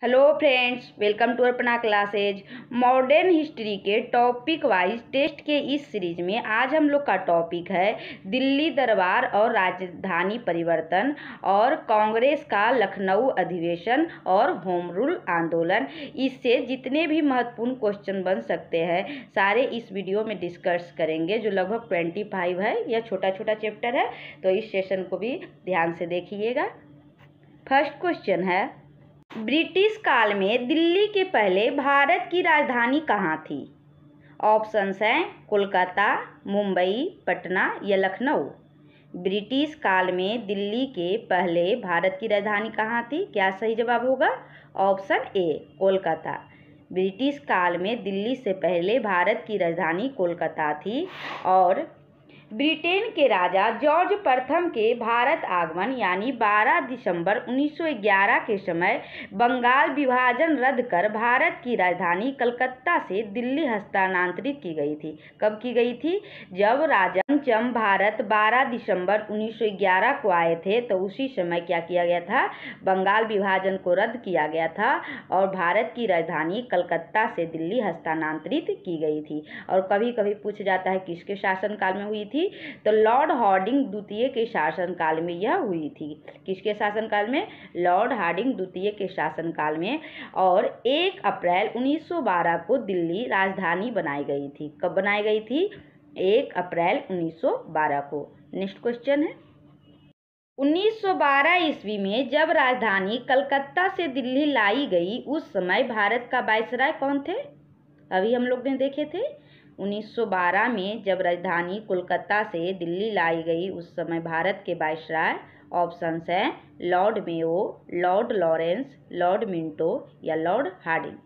Hello friends, welcome to अपना classes. Modern history के topic wise test के इस सीरीज में आज हम लोग का टॉपिक है दिल्ली दरबार और राजधानी परिवर्तन और कांग्रेस का लखनऊ अधिवेशन और होम रूल आंदोलन। इससे जितने भी महत्वपूर्ण क्वेश्चन बन सकते हैं सारे इस वीडियो में डिस्कस करेंगे, जो लगभग 25 है। यह छोटा छोटा चैप्टर है, तो इस सेशन को भी ध्यान से देखिएगा। फर्स्ट क्वेश्चन है, ब्रिटिश काल में दिल्ली के पहले भारत की राजधानी कहाँ थी? ऑप्शंस हैं कोलकाता, मुंबई, पटना या लखनऊ। ब्रिटिश काल में दिल्ली के पहले भारत की राजधानी कहाँ थी? क्या सही जवाब होगा? ऑप्शन ए कोलकाता। ब्रिटिश काल में दिल्ली से पहले भारत की राजधानी कोलकाता थी। और ब्रिटेन के राजा जॉर्ज प्रथम के भारत आगमन यानी 12 दिसंबर 1911 के समय बंगाल विभाजन रद्द कर भारत की राजधानी कलकत्ता से दिल्ली हस्तांतरित की गई थी। कब की गई थी? जब राजा पंचम भारत 12 दिसंबर 1911 को आए थे, तो उसी समय क्या किया गया था? बंगाल विभाजन को रद्द किया गया था और भारत की राजधानी कलकत्ता से दिल्ली हस्तांतरित की गई थी। और कभी कभी पूछ जाता है किसके शासनकाल में हुई थी? तो लॉर्ड हार्डिंग द्वितीय के शासनकाल में यह हुई थी। किसके शासनकाल में? लॉर्ड हार्डिंग द्वितीय के शासनकाल में। और 1 अप्रैल 1912 को दिल्ली राजधानी बनाई गई थी। कब बनाई गई थी? 1 अप्रैल 1912 को। नेक्स्ट क्वेश्चन है, 1912 ईस्वी में जब राजधानी कलकत्ता से दिल्ली लाई गई, उस समय भारत का वायसराय कौन थे? अभी हम लोग ने देखे थे 1912 में जब राजधानी कोलकाता से दिल्ली लाई गई, उस समय भारत के वायसराय ऑप्शंस हैं Lord Mayo, Lord Lawrence, Lord Minto या लॉर्ड हार्डिंग।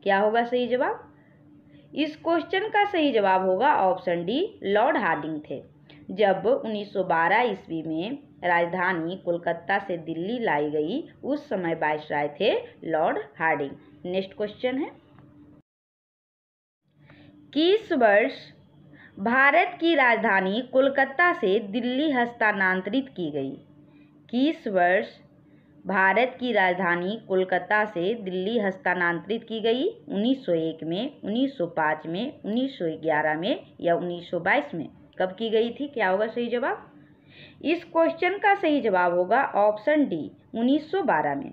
क्या होगा सही जवाब? इस क्वेश्चन का सही जवाब होगा ऑप्शन डी, लॉर्ड हार्डिंग थे। जब 1912 ईस्वी में राजधानी कोलकाता से दिल्ली लाई गई, उस समय वायसराय थे लॉर्ड हार्डिंग। नेक्स्ट क्वेश्चन है, किस वर्ष भारत की राजधानी कोलकाता से दिल्ली हस्तांतरित की गई? किस वर्ष भारत की राजधानी कोलकाता से दिल्ली हस्तांतरित की गई? 1901 में, 1905 में, 1911 में या 1922 में? कब की गई थी? क्या होगा सही जवाब? इस क्वेश्चन का सही जवाब होगा ऑप्शन डी, 1912 में।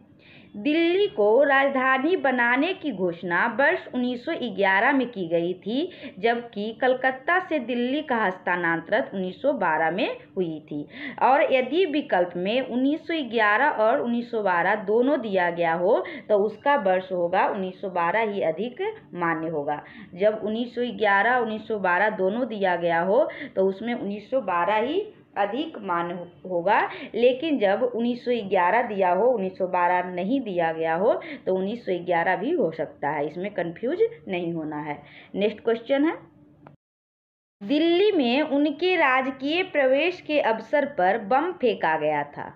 दिल्ली को राजधानी बनाने की घोषणा वर्ष 1911 में की गई थी, जबकि कलकत्ता से दिल्ली का हस्तांतरण 1912 में हुई थी। और यदि विकल्प में 1911 और 1912 दोनों दिया गया हो तो उसका वर्ष होगा 1912 ही अधिक मान्य होगा। जब 1911 1912 दोनों दिया गया हो तो उसमें 1912 ही अधिक मान्य होगा। लेकिन जब 1911 दिया हो, 1912 नहीं दिया गया हो तो 1911 भी हो सकता है। इसमें कंफ्यूज नहीं होना है। नेक्स्ट क्वेश्चन है, दिल्ली में उनके राजकीय प्रवेश के अवसर पर बम फेंका गया था।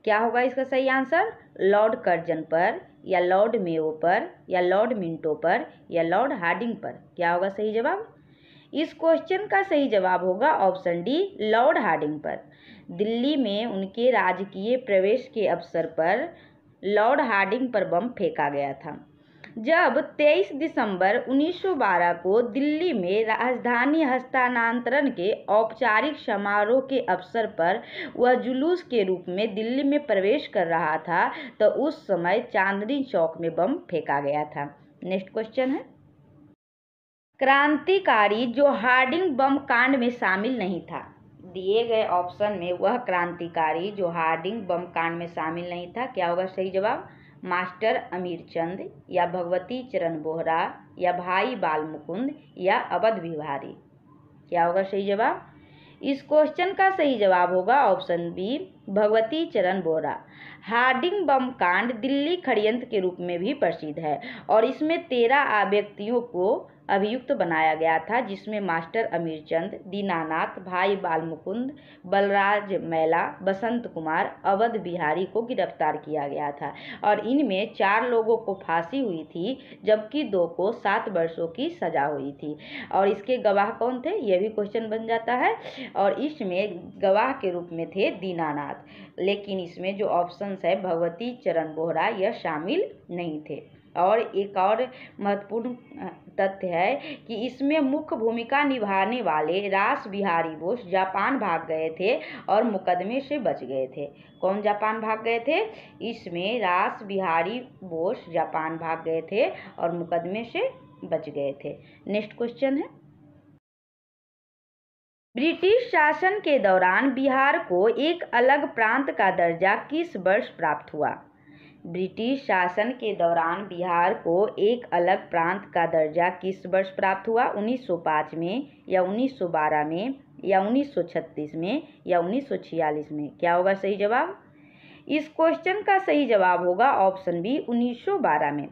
क्या होगा इसका सही आंसर? लॉर्ड कर्जन पर या लॉर्ड मेयो पर या लॉर्ड मिंटो पर या लॉर्ड हार्डिंग पर? क्या होगा सही जवाब? इस क्वेश्चन का सही जवाब होगा ऑप्शन डी, लॉर्ड हार्डिंग पर। दिल्ली में उनके राजकीय प्रवेश के अवसर पर लॉर्ड हार्डिंग पर बम फेंका गया था। जब 23 दिसंबर 1912 को दिल्ली में राजधानी हस्तांतरण के औपचारिक समारोह के अवसर पर वह जुलूस के रूप में दिल्ली में प्रवेश कर रहा था, तो उस समय चांदनी चौक में बम फेंका गया था। नेक्स्ट क्वेश्चन है, क्रांतिकारी जो हार्डिंग बम कांड में शामिल नहीं था। दिए गए ऑप्शन में वह क्रांतिकारी जो हार्डिंग बम कांड में शामिल नहीं था, क्या होगा सही जवाब? मास्टर अमीरचंद या भगवती चरण बोहरा या भाई बाल मुकुंद या अवध बिहारी? क्या होगा सही जवाब? इस क्वेश्चन का सही जवाब होगा ऑप्शन बी, भगवती चरण बोहरा। हार्डिंग बम कांड दिल्ली षड्यंत्र के रूप में भी प्रसिद्ध है और इसमें 13 व्यक्तियों को अभियुक्त बनाया गया था, जिसमें मास्टर अमीरचंद, दीनानाथ, भाई बालमुकुंद, बलराज मैला, बसंत कुमार, अवध बिहारी को गिरफ्तार किया गया था और इनमें 4 लोगों को फांसी हुई थी, जबकि 2 को 7 वर्षों की सजा हुई थी। और इसके गवाह कौन थे, यह भी क्वेश्चन बन जाता है। और इसमें गवाह के रूप में थे दीनानाथ, लेकिन इसमें जो ऑप्शंस है भगवती चरण बोहरा, यह शामिल नहीं थे। और एक और महत्वपूर्ण तथ्य है कि इसमें मुख्य भूमिका निभाने वाले रास बिहारी बोस जापान भाग गए थे और मुकदमे से बच गए थे। कौन जापान भाग गए थे? इसमें रास बिहारी बोस जापान भाग गए थे और मुकदमे से बच गए थे। नेक्स्ट क्वेश्चन है, ब्रिटिश शासन के दौरान बिहार को एक अलग प्रांत का दर्जा किस वर्ष प्राप्त हुआ? ब्रिटिश शासन के दौरान बिहार को एक अलग प्रांत का दर्जा किस वर्ष प्राप्त हुआ? 1905 में या 1912 में या 1936 में या 1946 में? क्या होगा सही जवाब? इस क्वेश्चन का सही जवाब होगा ऑप्शन बी, 1912 में।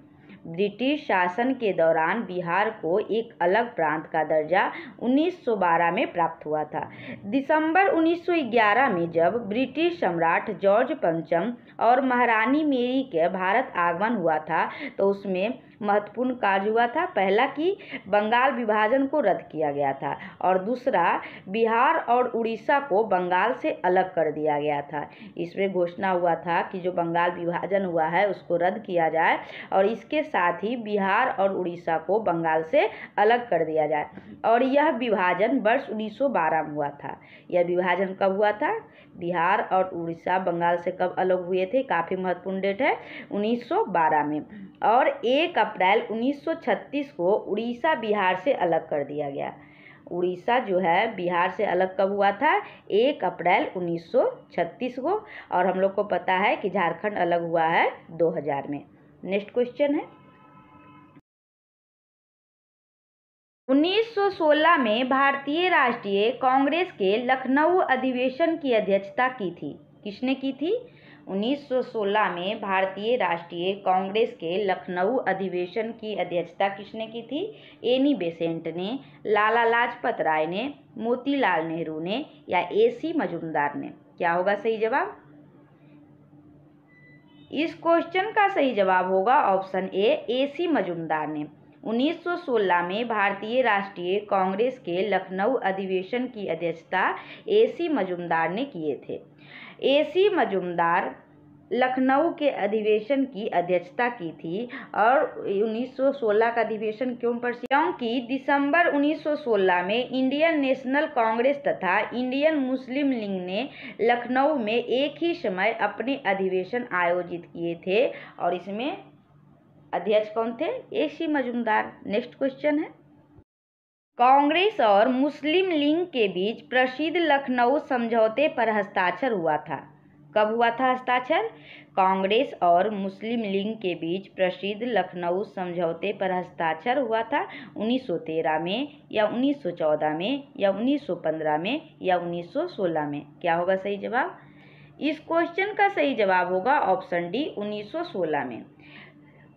ब्रिटिश शासन के दौरान बिहार को एक अलग प्रांत का दर्जा 1912 में प्राप्त हुआ था। दिसंबर 1911 में जब ब्रिटिश सम्राट जॉर्ज पंचम और महारानी मेरी के भारत आगमन हुआ था, तो उसमें महत्वपूर्ण कार्य हुआ था। पहला कि बंगाल विभाजन को रद्द किया गया था और दूसरा बिहार और उड़ीसा को बंगाल से अलग कर दिया गया था। इसमें घोषणा हुआ था कि जो बंगाल विभाजन हुआ है उसको रद्द किया जाए और इसके साथ ही बिहार और उड़ीसा को बंगाल से अलग कर दिया जाए। और यह विभाजन वर्ष 1912 में हुआ था। यह विभाजन कब हुआ था? बिहार और उड़ीसा बंगाल से कब अलग हुए थे? काफ़ी महत्वपूर्ण डेट है, 1912 में। और 1 अप्रैल 1936 को उड़ीसा बिहार से अलग कर दिया गया। उड़ीसा जो है बिहार से अलग कब हुआ था? 1 अप्रैल 1936 को। और हम लोग को पता है कि झारखंड अलग हुआ है 2000 में। नेक्स्ट क्वेश्चन है, 1916 में भारतीय राष्ट्रीय कांग्रेस के लखनऊ अधिवेशन की अध्यक्षता की थी। किसने की थी? 1916 में भारतीय राष्ट्रीय कांग्रेस के लखनऊ अधिवेशन की अध्यक्षता किसने की थी? एनी बेसेंट ने, लाला लाजपत राय ने, मोतीलाल नेहरू ने या AC मजूमदार ने? क्या होगा सही जवाब? इस क्वेश्चन का सही जवाब होगा ऑप्शन ए, AC मजूमदार ने। 1916 में भारतीय राष्ट्रीय कांग्रेस के लखनऊ अधिवेशन की अध्यक्षता AC मजूमदार ने किए थे। AC मजूमदार लखनऊ के अधिवेशन की अध्यक्षता की थी। और 1916 का अधिवेशन क्यों प्रसिद्ध? क्योंकि दिसंबर 1916 में इंडियन नेशनल कांग्रेस तथा इंडियन मुस्लिम लीग ने लखनऊ में एक ही समय अपने अधिवेशन आयोजित किए थे और इसमें अध्यक्ष कौन थे? AC मजूमदार। नेक्स्ट क्वेश्चन है, कांग्रेस और मुस्लिम लीग के बीच प्रसिद्ध लखनऊ समझौते पर हस्ताक्षर हुआ था। कब हुआ था हस्ताक्षर? कांग्रेस और मुस्लिम लीग के बीच प्रसिद्ध लखनऊ समझौते पर हस्ताक्षर हुआ था 1913 में या 1914 में या 1915 में या 1916 में? क्या होगा सही जवाब? इस क्वेश्चन का सही जवाब होगा ऑप्शन डी, 1916 में।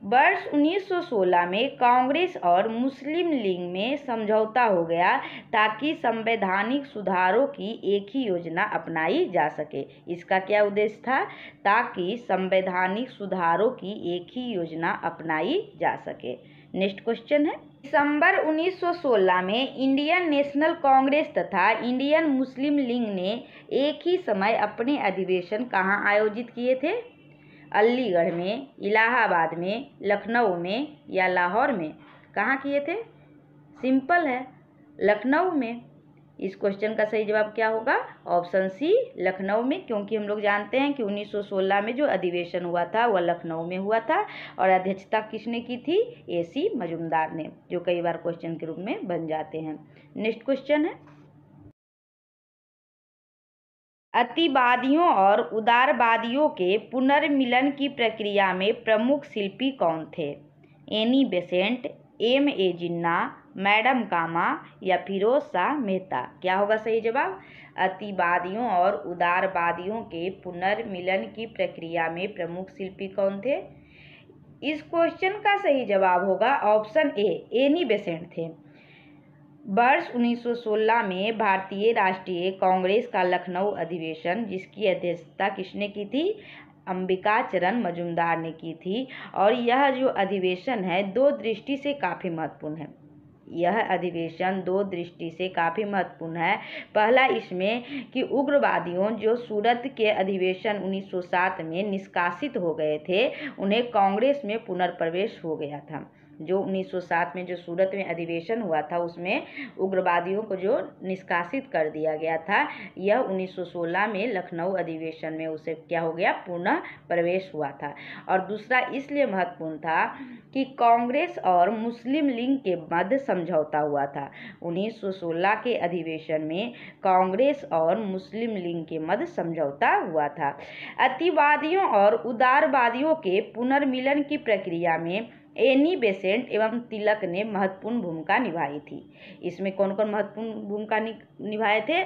वर्ष 1916 में कांग्रेस और मुस्लिम लीग में समझौता हो गया ताकि संवैधानिक सुधारों की एक ही योजना अपनाई जा सके। इसका क्या उद्देश्य था? ताकि संवैधानिक सुधारों की एक ही योजना अपनाई जा सके। नेक्स्ट क्वेश्चन है, दिसंबर 1916 में इंडियन नेशनल कांग्रेस तथा इंडियन मुस्लिम लीग ने एक ही समय अपने अधिवेशन कहाँ आयोजित किए थे? अलीगढ़ में, इलाहाबाद में, लखनऊ में या लाहौर में? कहाँ किए थे? सिंपल है, लखनऊ में। इस क्वेश्चन का सही जवाब क्या होगा? ऑप्शन सी, लखनऊ में, क्योंकि हम लोग जानते हैं कि 1916 में जो अधिवेशन हुआ था वह लखनऊ में हुआ था और अध्यक्षता किसने की थी? AC मजूमदार ने, जो कई बार क्वेश्चन के रूप में बन जाते हैं। नेक्स्ट क्वेश्चन है, अतिवादियों और उदारवादियों के पुनर्मिलन की प्रक्रिया में प्रमुख शिल्पी कौन थे? एनी बेसेंट, MA जिन्ना, मैडम कामा या फिरोज शाह मेहता? क्या होगा सही जवाब? अतिवादियों और उदारवादियों के पुनर्मिलन की प्रक्रिया में प्रमुख शिल्पी कौन थे? इस क्वेश्चन का सही जवाब होगा ऑप्शन ए, एनी बेसेंट थे। वर्ष 1916 में भारतीय राष्ट्रीय कांग्रेस का लखनऊ अधिवेशन, जिसकी अध्यक्षता किसने की थी? अंबिका चरण मजूमदार ने की थी। और यह जो अधिवेशन है दो दृष्टि से काफ़ी महत्वपूर्ण है। यह अधिवेशन दो दृष्टि से काफ़ी महत्वपूर्ण है। पहला इसमें कि उग्रवादियों जो सूरत के अधिवेशन 1907 में निष्कासित हो गए थे, उन्हें कांग्रेस में पुनर्प्रवेश हो गया था। जो 1907 में जो सूरत में अधिवेशन हुआ था उसमें उग्रवादियों को जो निष्कासित कर दिया गया था, यह 1916 में लखनऊ अधिवेशन में उसे क्या हो गया? पुनः प्रवेश हुआ था। और दूसरा इसलिए महत्वपूर्ण था कि कांग्रेस और मुस्लिम लीग के मध्य समझौता हुआ था। 1916 के अधिवेशन में कांग्रेस और मुस्लिम लीग के मध्य समझौता हुआ था। अतिवादियों और उदारवादियों के पुनर्मिलन की प्रक्रिया में एनी बेसेंट एवं तिलक ने महत्वपूर्ण भूमिका निभाई थी। इसमें कौन कौन महत्वपूर्ण भूमिका निभाए थे?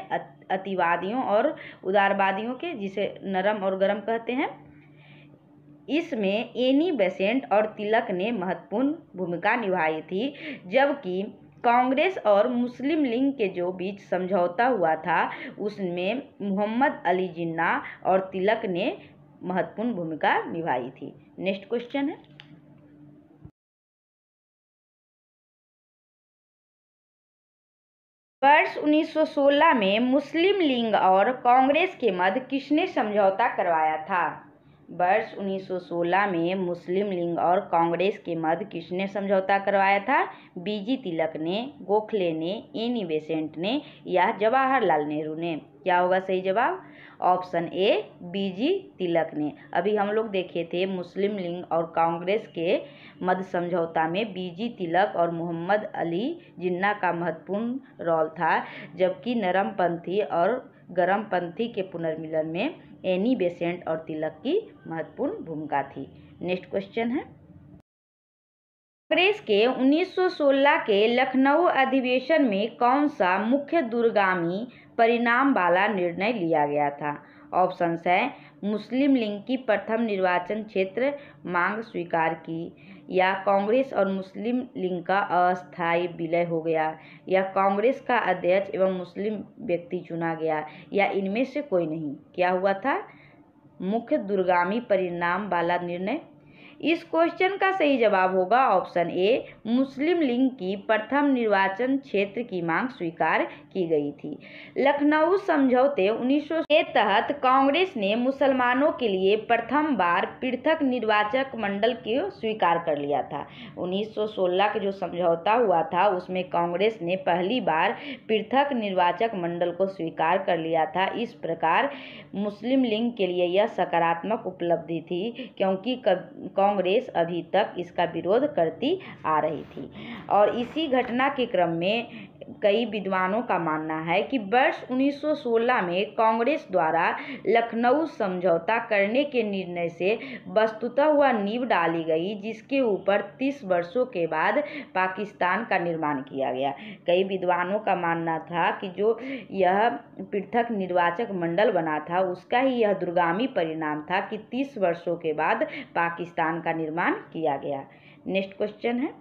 अतिवादियों और उदारवादियों के, जिसे नरम और गरम कहते हैं। इसमें एनी बेसेंट और तिलक ने महत्वपूर्ण भूमिका निभाई थी, जबकि कांग्रेस और मुस्लिम लीग के जो बीच समझौता हुआ था उसमें मोहम्मद अली जिन्ना और तिलक ने महत्वपूर्ण भूमिका निभाई थी। नेक्स्ट क्वेश्चन है, वर्ष 1916 में मुस्लिम लीग और कांग्रेस के मध्य किसने समझौता करवाया था? वर्ष 1916 में मुस्लिम लीग और कांग्रेस के मध्य किसने समझौता करवाया था? बीजी तिलक ने, गोखले ने, एनी बेसेंट ने या जवाहरलाल नेहरू ने? क्या होगा सही जवाब? ऑप्शन ए, बीजी तिलक ने। अभी हम लोग देखे थे मुस्लिम लीग और कांग्रेस के मध्य समझौता में बीजी तिलक और मोहम्मद अली जिन्ना का महत्वपूर्ण रोल था, जबकि नरमपंथी और गरमपंथी के पुनर्मिलन में एनी बेसेंट और तिलक की महत्वपूर्ण भूमिका थी। नेक्स्ट क्वेश्चन है, कांग्रेस के 1916 के लखनऊ अधिवेशन में कौन सा मुख्य दूरगामी परिणाम वाला निर्णय लिया गया था? ऑप्शंस है, मुस्लिम लीग की प्रथम निर्वाचन क्षेत्र मांग स्वीकार की, या कांग्रेस और मुस्लिम लीग का अस्थायी विलय हो गया, या कांग्रेस का अध्यक्ष एवं मुस्लिम व्यक्ति चुना गया, या इनमें से कोई नहीं। क्या हुआ था? मुख्य दूरगामी परिणाम वाला निर्णय। इस क्वेश्चन का सही जवाब होगा ऑप्शन ए, मुस्लिम लीग की प्रथम निर्वाचन क्षेत्र की मांग स्वीकार की गई थी। लखनऊ समझौते 1900 के तहत कांग्रेस ने मुसलमानों के लिए प्रथम बार पृथक निर्वाचक मंडल को स्वीकार कर लिया था। 1916 का जो समझौता हुआ था उसमें कांग्रेस ने पहली बार पृथक निर्वाचक मंडल को स्वीकार कर लिया था। इस प्रकार मुस्लिम लीग के लिए यह सकारात्मक उपलब्धि थी, क्योंकि कांग्रेस अभी तक इसका विरोध करती आ रही थी। और इसी घटना के क्रम में कई विद्वानों का मानना है कि वर्ष 1916 में कांग्रेस द्वारा लखनऊ समझौता करने के निर्णय से वस्तुतः हुआ नींव डाली गई, जिसके ऊपर 30 वर्षों के बाद पाकिस्तान का निर्माण किया गया। कई विद्वानों का मानना था कि जो यह पृथक निर्वाचक मंडल बना था उसका ही यह दूरगामी परिणाम था कि 30 वर्षों के बाद पाकिस्तान का निर्माण किया गया। नेक्स्ट क्वेश्चन है,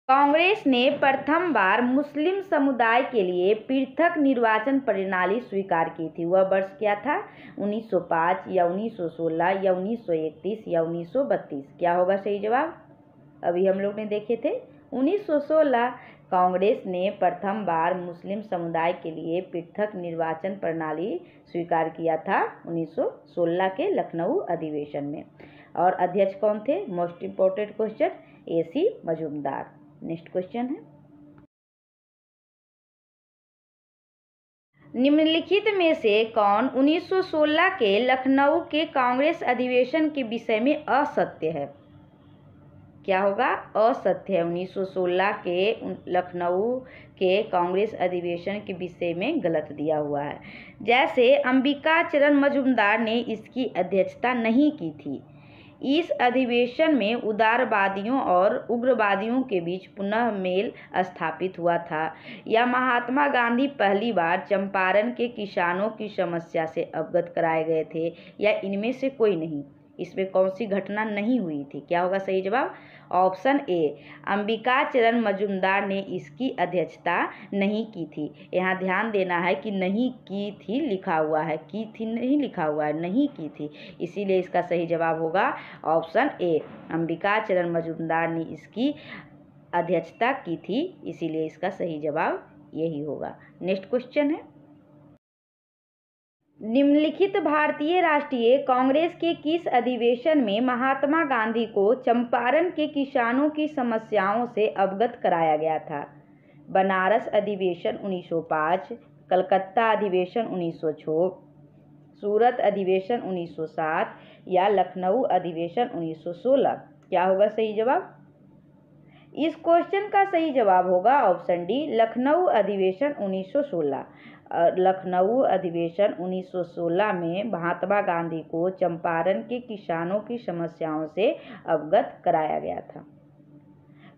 कांग्रेस ने प्रथम बार मुस्लिम समुदाय के लिए पृथक निर्वाचन प्रणाली स्वीकार की थी। वह वर्ष क्या था? 1905 या 1916 या 1931 या 1932? क्या होगा सही जवाब? अभी हम लोग ने देखे थे 1916 कांग्रेस ने प्रथम बार मुस्लिम समुदाय के लिए पृथक निर्वाचन प्रणाली स्वीकार किया था 1916 के लखनऊ अधिवेशन में। और अध्यक्ष कौन थे? Most important question, AC Majumdar. Next question है, निम्नलिखित में से कौन 1916 के लखनऊ के कांग्रेस अधिवेशन के विषय में असत्य है? क्या होगा? असत्य है। 1916 के लखनऊ के कांग्रेस अधिवेशन के विषय में गलत दिया हुआ है। जैसे अंबिका चरण मजूमदार ने इसकी अध्यक्षता नहीं की थी। इस अधिवेशन में उदारवादियों और उग्रवादियों के बीच पुनः मेल स्थापित हुआ था, या महात्मा गांधी पहली बार चंपारण के किसानों की समस्या से अवगत कराए गए थे, या इनमें से कोई नहीं। इसमें कौन सी घटना नहीं हुई थी? क्या होगा सही जवाब? ऑप्शन ए, अंबिका चरण मजूमदार ने इसकी अध्यक्षता नहीं की थी। यहाँ ध्यान देना है कि नहीं की थी लिखा हुआ है, की थी नहीं लिखा हुआ है, नहीं की थी, इसीलिए इसका सही जवाब होगा ऑप्शन ए, अंबिका चरण मजूमदार ने इसकी अध्यक्षता की थी, इसीलिए इसका सही जवाब यही होगा। नेक्स्ट क्वेश्चन है, निम्नलिखित भारतीय राष्ट्रीय कांग्रेस के किस अधिवेशन में महात्मा गांधी को चंपारण के किसानों की समस्याओं से अवगत कराया गया था? बनारस अधिवेशन 1905, कलकत्ता अधिवेशन 1906, सूरत अधिवेशन 1907 या लखनऊ अधिवेशन 1916? क्या होगा सही जवाब? इस क्वेश्चन का सही जवाब होगा ऑप्शन डी, लखनऊ अधिवेशन 1916। लखनऊ अधिवेशन 1916 में महात्मा गांधी को चंपारण के किसानों की समस्याओं से अवगत कराया गया था।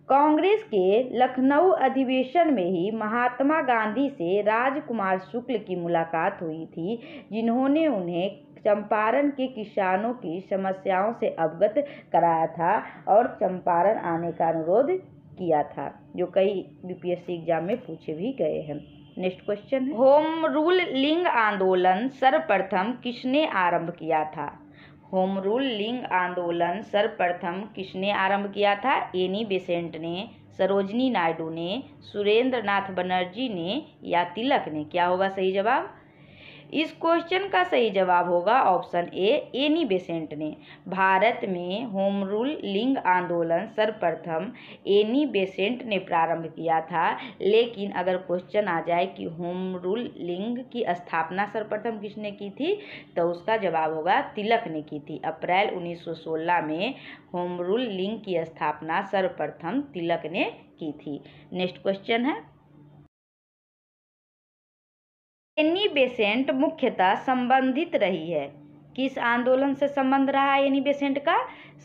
कांग्रेस के लखनऊ अधिवेशन में ही महात्मा गांधी से राजकुमार शुक्ल की मुलाकात हुई थी, जिन्होंने उन्हें चंपारण के किसानों की समस्याओं से अवगत कराया था और चंपारण आने का अनुरोध किया था, जो कई यूपीएससी एग्जाम में पूछे भी गए हैं। नेक्स्ट क्वेश्चन है, होम रूल लिंग आंदोलन सर्वप्रथम किसने आरंभ किया था? होम रूल लिंग आंदोलन सर्वप्रथम किसने आरंभ किया था? एनी बेसेंट ने, सरोजनी नायडू ने, सुरेंद्र नाथ बनर्जी ने या तिलक ने? क्या होगा सही जवाब? इस क्वेश्चन का सही जवाब होगा ऑप्शन ए, एनी बेसेंट ने। भारत में होम रूल लिंग आंदोलन सर्वप्रथम एनी बेसेंट ने प्रारंभ किया था, लेकिन अगर क्वेश्चन आ जाए कि होम रूल लिंग की स्थापना सर्वप्रथम किसने की थी, तो उसका जवाब होगा तिलक ने की थी। अप्रैल 1916 में होम रूल लिंग की स्थापना सर्वप्रथम तिलक ने की थी। नेक्स्ट क्वेश्चन है, एनी बेसेंट मुख्यतः संबंधित रही है? किस आंदोलन से संबंध रहा है एनी बेसेंट का?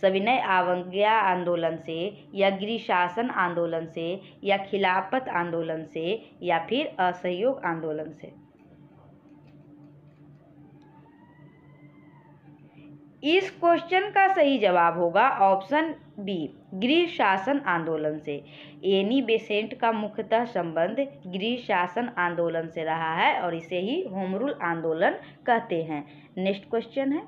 सविनय अवज्ञा आंदोलन से या गृह शासन आंदोलन से या खिलाफत आंदोलन से या फिर असहयोग आंदोलन से? इस क्वेश्चन का सही जवाब होगा ऑप्शन बी, गृह शासन आंदोलन से। एनी बेसेंट का मुख्यतः संबंध गृह शासन आंदोलन से रहा है और इसे ही होम रूल आंदोलन कहते हैं। नेक्स्ट क्वेश्चन है,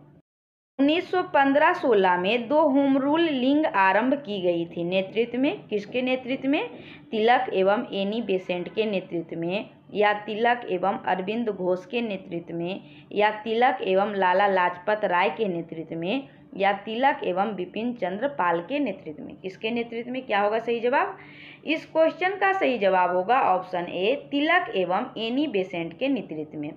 1915-16 में दो होम रूल लिंग आरंभ की गई थी, नेतृत्व में किसके नेतृत्व में? तिलक एवं एनी बेसेंट के नेतृत्व में, या तिलक एवं अरविंद घोष के नेतृत्व में, या तिलक एवं लाला लाजपत राय के नेतृत्व में, या तिलक एवं बिपिन चंद्र पाल के नेतृत्व में? किसके नेतृत्व में? क्या होगा सही जवाब? इस क्वेश्चन का सही जवाब होगा ऑप्शन ए, तिलक एवं एनी बेसेंट के नेतृत्व में।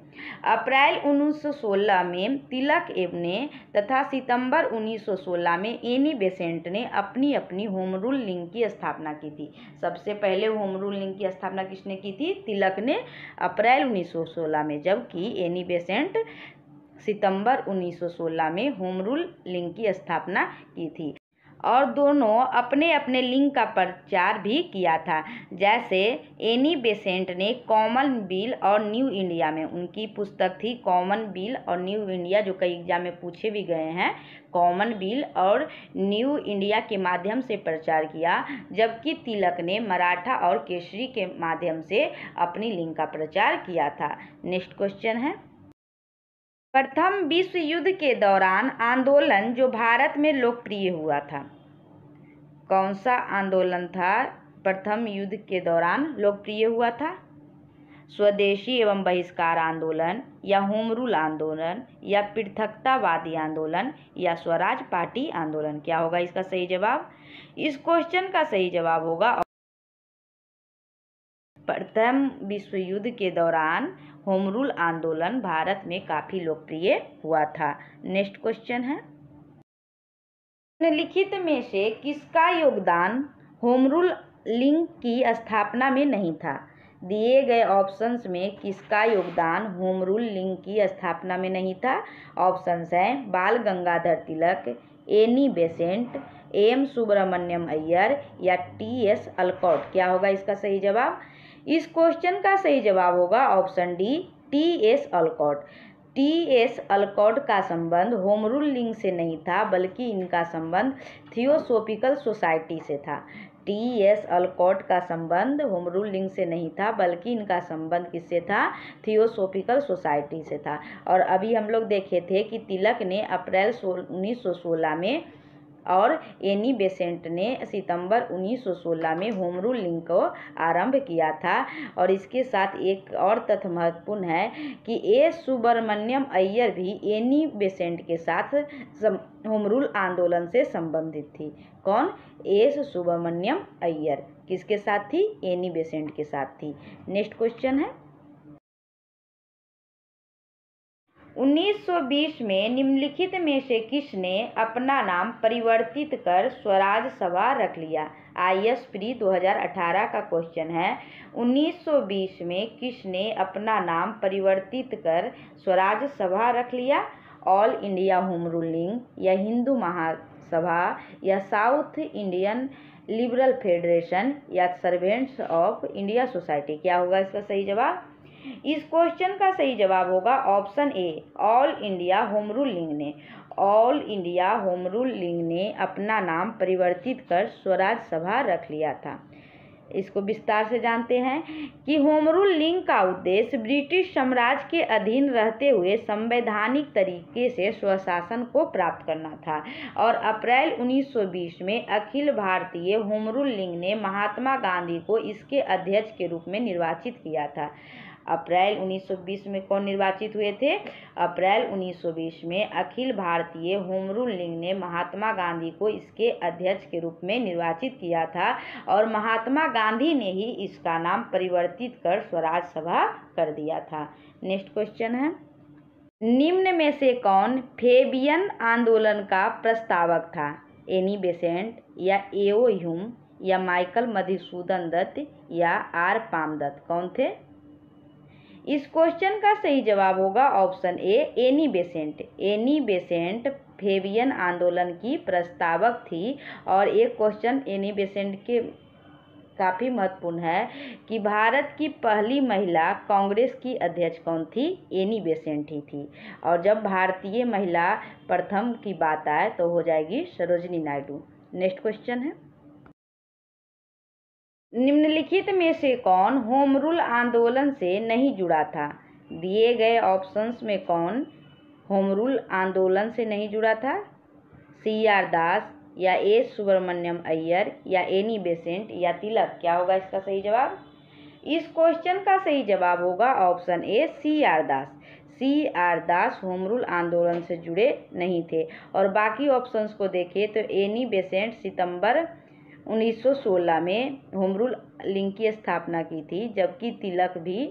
अप्रैल 1916 में तिलक ने तथा सितंबर 1916 में एनी बेसेंट ने अपनी अपनी होम रूल लिंग की स्थापना की थी। सबसे पहले होम रूल लिंग की स्थापना किसने की थी? तिलक ने अप्रैल 1916 में, जबकि एनी बेसेंट सितंबर 1916 में होम रूल लिंग की स्थापना की थी और दोनों अपने अपने लिंग का प्रचार भी किया था। जैसे एनी बेसेंट ने कॉमन बिल और न्यू इंडिया में, उनकी पुस्तक थी कॉमन बिल और न्यू इंडिया, जो कई एग्जाम में पूछे भी गए हैं, कॉमन बिल और न्यू इंडिया के माध्यम से प्रचार किया, जबकि तिलक ने मराठा और केसरी के माध्यम से अपनी लिंग का प्रचार किया था। नेक्स्ट क्वेश्चन है, प्रथम विश्व युद्ध के दौरान आंदोलन जो भारत में लोकप्रिय हुआ था, कौन सा आंदोलन था प्रथम युद्ध के दौरान लोकप्रिय हुआ था? स्वदेशी एवं बहिष्कार आंदोलन, या होम रूल आंदोलन, या पृथकतावादी आंदोलन, या स्वराज पार्टी आंदोलन? क्या होगा इसका सही जवाब? इस क्वेश्चन का सही जवाब होगा प्रथम विश्व युद्ध के दौरान होम रूल आंदोलन भारत में काफी लोकप्रिय हुआ था। नेक्स्ट क्वेश्चन है, निम्नलिखित में से किसका योगदान होम रूल लिंग की स्थापना में नहीं था? दिए गए ऑप्शंस में किसका योगदान होम रूल लिंग की स्थापना में नहीं था? ऑप्शंस हैं Bal Gangadhar Tilak, Annie Besant, M Subramaniam Iyer या टी.एस. अलकॉट? क्या होगा इसका सही जवाब? इस क्वेश्चन का सही जवाब होगा ऑप्शन डी, टी.एस. अलकॉट। टी.एस. अलकॉट का संबंध होम रूल लिंग से नहीं था, बल्कि इनका संबंध थियोसॉफिकल सोसाइटी से था। टी.एस. अलकॉट का संबंध होम रूल लिंग से नहीं था, बल्कि इनका संबंध किससे था? थियोसॉफिकल सोसाइटी से था। और अभी हम लोग देखे थे कि तिलक ने अप्रैल 1916 में और एनी बेसेंट ने सितंबर 1916 में होम रूल लिंग को आरंभ किया था। और इसके साथ एक और तथ्य महत्वपूर्ण है कि एस सुब्रमण्यम अय्यर भी एनी बेसेंट के साथ होम रूल आंदोलन से संबंधित थी। कौन? एस सुब्रमण्यम अय्यर किसके साथ थी? एनी बेसेंट के साथ थी। नेक्स्ट क्वेश्चन है, 1920 में निम्नलिखित में से किसने अपना नाम परिवर्तित कर स्वराज सभा रख लिया? IAS प्री 2018 का क्वेश्चन है। 1920 में किसने अपना नाम परिवर्तित कर स्वराज सभा रख लिया? All India home rule league, या हिंदू महासभा, या साउथ इंडियन लिबरल फेडरेशन, या सर्वेंट्स ऑफ इंडिया सोसाइटी? क्या होगा इसका सही जवाब? इस क्वेश्चन का सही जवाब होगा option A, all India home rule league ने। All India home rule league ने अपना नाम परिवर्तित कर स्वराज सभा रख लिया था। इसको विस्तार से जानते हैं कि होम रूल लीग का उद्देश्य ब्रिटिश साम्राज्य के अधीन रहते हुए संवैधानिक तरीके से स्वशासन को प्राप्त करना था। और अप्रैल 1920 में Akhil Bharatiya home rule league ने महात्मा गांधी को इसके अध्यक्ष के रूप में निर्वाचित किया था। अप्रैल 1920 में कौन निर्वाचित हुए थे? अप्रैल 1920 में Akhil Bharatiya home rule league ने महात्मा गांधी को इसके अध्यक्ष के रूप में निर्वाचित किया था। और महात्मा गांधी ने ही इसका नाम परिवर्तित कर स्वराज सभा कर दिया था। नेक्स्ट क्वेश्चन है, निम्न में से कौन फेबियन आंदोलन का प्रस्तावक था? एनी बेसेंट, या ए.ओ. ह्यूम, या माइकल मधुसूदन दत्त, या आर. पामदत्त? कौन थे? इस क्वेश्चन का सही जवाब होगा ऑप्शन ए, Annie Besant. Annie Besant Fabian आंदोलन की प्रस्तावक थी। और एक क्वेश्चन एनी बेसेंट के काफ़ी महत्वपूर्ण है कि भारत की पहली महिला कांग्रेस की अध्यक्ष कौन थी? एनी बेसेंट ही थी। और जब भारतीय महिला प्रथम की बात आए तो हो जाएगी सरोजिनी नायडू। नेक्स्ट क्वेश्चन है, निम्नलिखित में से कौन होम रूल आंदोलन से नहीं जुड़ा था? दिए गए ऑप्शंस में कौन होम रूल आंदोलन से नहीं जुड़ा था? C.R. दास, या एस सुब्रमण्यम अय्यर, या एनी बेसेंट, या तिलक? क्या होगा इसका सही जवाब? इस क्वेश्चन का सही जवाब होगा ऑप्शन ए, C.R. दास। C.R. दास होम रूल आंदोलन से जुड़े नहीं थे। और बाकी ऑप्शंस को देखें तो एनी बेसेंट सितंबर 1916 में होम रूल लीग की स्थापना की थी, जबकि तिलक भी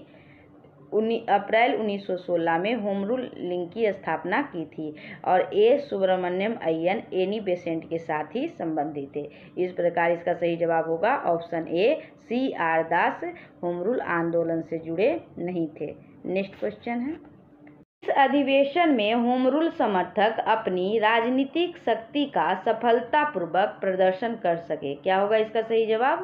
अप्रैल 1916 में होम रूल लीग की स्थापना की थी। और ए सुब्रमण्यम अय्यर एनी बेसेंट के साथ ही संबंधित थे। इस प्रकार इसका सही जवाब होगा ऑप्शन ए, C.R. दास होम रूल आंदोलन से जुड़े नहीं थे। नेक्स्ट क्वेश्चन है, इस अधिवेशन में होम रूल समर्थक अपनी राजनीतिक शक्ति का सफलतापूर्वक प्रदर्शन कर सके? क्या होगा इसका सही जवाब?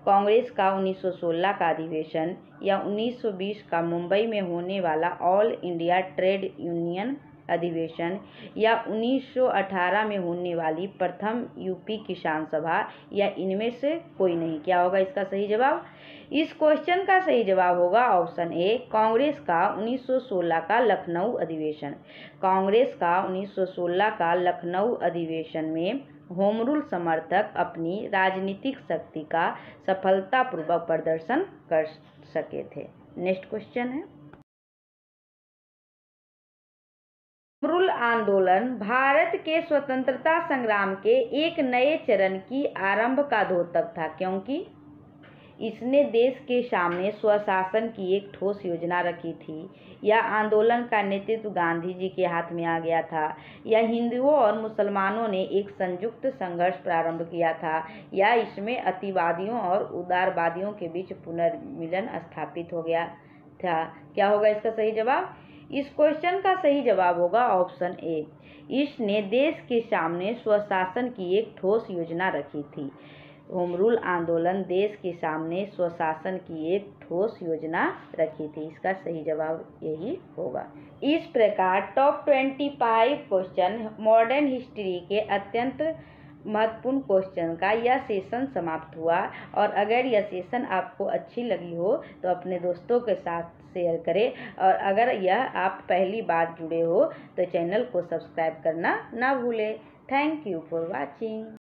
कांग्रेस का 1916 का अधिवेशन, या 1920 का मुंबई में होने वाला ऑल इंडिया ट्रेड यूनियन अधिवेशन, या 1918 में होने वाली प्रथम यूपी किसान सभा, या इनमें से कोई नहीं? क्या होगा इसका सही जवाब? इस क्वेश्चन का सही जवाब होगा ऑप्शन ए, कांग्रेस का 1916 का लखनऊ अधिवेशन। कांग्रेस का 1916 का लखनऊ अधिवेशन में होम रूल समर्थक अपनी राजनीतिक शक्ति का सफलतापूर्वक प्रदर्शन कर सके थे। नेक्स्ट क्वेश्चन है, होम रूल आंदोलन भारत के स्वतंत्रता संग्राम के एक नए चरण की आरंभ का द्योतक था, क्योंकि इसने देश के सामने स्वशासन की एक ठोस योजना रखी थी। यह आंदोलन का नेतृत्व गांधी जी के हाथ में आ गया था। यह हिंदुओं और मुसलमानों ने एक संयुक्त संघर्ष प्रारंभ किया था। या इसमें अतिवादियों और उदारवादियों के बीच पुनर्मिलन स्थापित हो गया था। क्या होगा इसका सही जवाब? इस क्वेश्चन का सही जवाब होगा ऑप्शन ए, इसने देश के सामने स्वशासन की एक ठोस योजना रखी थी। होम रूल आंदोलन देश के सामने स्वशासन की एक ठोस योजना रखी थी। इसका सही जवाब यही होगा। इस प्रकार टॉप 25 क्वेश्चन मॉडर्न हिस्ट्री के अत्यंत महत्वपूर्ण क्वेश्चन का यह सेशन समाप्त हुआ। और अगर यह सेशन आपको अच्छी लगी हो तो अपने दोस्तों के साथ शेयर करें, और अगर यह आप पहली बार जुड़े हो तो चैनल को सब्सक्राइब करना ना भूलें। Thank you for watching.